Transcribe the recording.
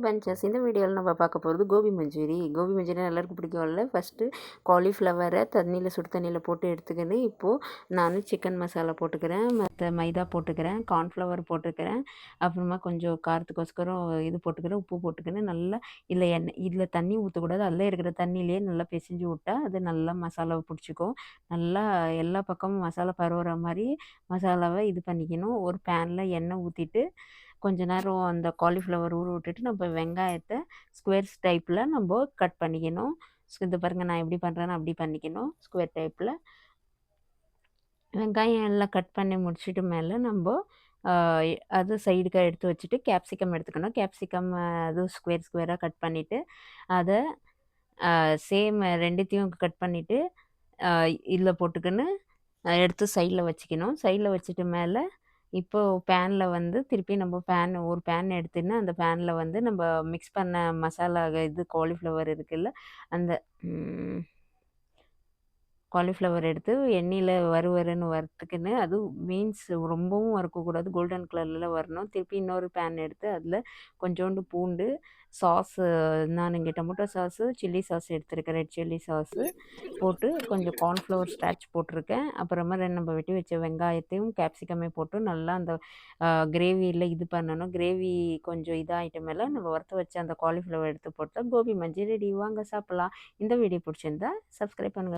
Punches இந்த வீடியோவில் நம்ம பார்க்க போகிறது கோபி மஞ்சூரி. கோபி மஞ்சூரி எல்லாருக்கும் பிடிக்கும்ல. ஃபஸ்ட்டு காலிஃப்ளவரை சுடு தண்ணியில் போட்டு எடுத்துக்கின்னு இப்போது நான் சிக்கன் மசாலா போட்டுக்கிறேன், மற்ற மைதா போட்டுக்கிறேன், கார்ன்ஃப்ளவர் போட்டுக்கிறேன், அப்புறமா கொஞ்சம் காரத்துக்கோஸ்கரம் இது போட்டுக்கிறேன், உப்பு போட்டுக்கின்னு நல்லா இதில் தண்ணி ஊற்றக்கூடாது. அதில் இருக்கிற தண்ணியிலேயே நல்லா பிசைஞ்சு விட்டா அது நல்லா மசாலாவை பிடிச்சிக்கும். நல்லா எல்லா பக்கமும் மசாலா பரவுற மாதிரி மசாலாவை இது பண்ணிக்கணும். ஒரு பேனில் எண்ணெய் ஊற்றிட்டு கொஞ்ச நேரம் அந்த காலிஃப்ளவர் ஊற விட்டுட்டு நம்ம வெங்காயத்தை ஸ்கொயர்ஸ் டைப்பில் நம்ம கட் பண்ணிக்கணும். இது பாருங்கள், நான் எப்படி பண்ணுறேன்னு அப்படி பண்ணிக்கணும். ஸ்கொயர் டைப்பில் வெங்காயம் எல்லாம் கட் பண்ணி முடிச்சுட்டு மேலே நம்ம அது சைடுக்காக எடுத்து வச்சுட்டு கேப்சிகம் எடுத்துக்கணும். கேப்சிகம் அது ஸ்கொயராக கட் பண்ணிவிட்டு அதை சேம் ரெண்டுத்தையும் கட் பண்ணிவிட்டு இதில் போட்டுக்கின்னு எடுத்து சைடில் வச்சுக்கணும். சைடில் வச்சுட்டு மேலே இப்போது பேனில் திருப்பி நம்ம ஒரு பேன் எடுத்துன்னு அந்த பேனில் நம்ம மிக்ஸ் பண்ண மசாலா இது காலிஃப்ளவர் இருக்குல்ல, அந்த காலிஃப்ளவர் எடுத்து எண்ணெயில் வறுவருன்னு வறுத்துக்கின்னு, அது மீன்ஸ் ரொம்பவும் வறுக்கக்கூடாது, கோல்டன் கலரில் வரணும். திருப்பி இன்னொரு பேன் எடுத்து அதில் கொஞ்சோண்டு பூண்டு, சாஸு நான் இங்கே டொமேட்டோ சாஸு, சில்லி சாஸ் எடுத்துருக்கேன், ரெட் சில்லி சாஸு போட்டு கொஞ்சம் கார்ன்ஃப்ளவர் ஸ்டார்ச் போட்டிருக்கேன். அப்புறமா நம்ம வெட்டி வச்ச வெங்காயத்தையும் கேப்சிகமே போட்டு நல்லா அந்த கிரேவியில் இது பண்ணணும். கிரேவி கொஞ்சம் இதாகிட்ட மேலே நம்ம வறுத்து வச்ச அந்த காலிஃப்ளவர் எடுத்து போட்டால் கோபி மஞ்சூரி ரெடி. வாங்க சாப்பிட்லாம். இந்த வீடியோ பிடிச்சிருந்தா சப்ஸ்கிரைப் பண்ணுங்கள்.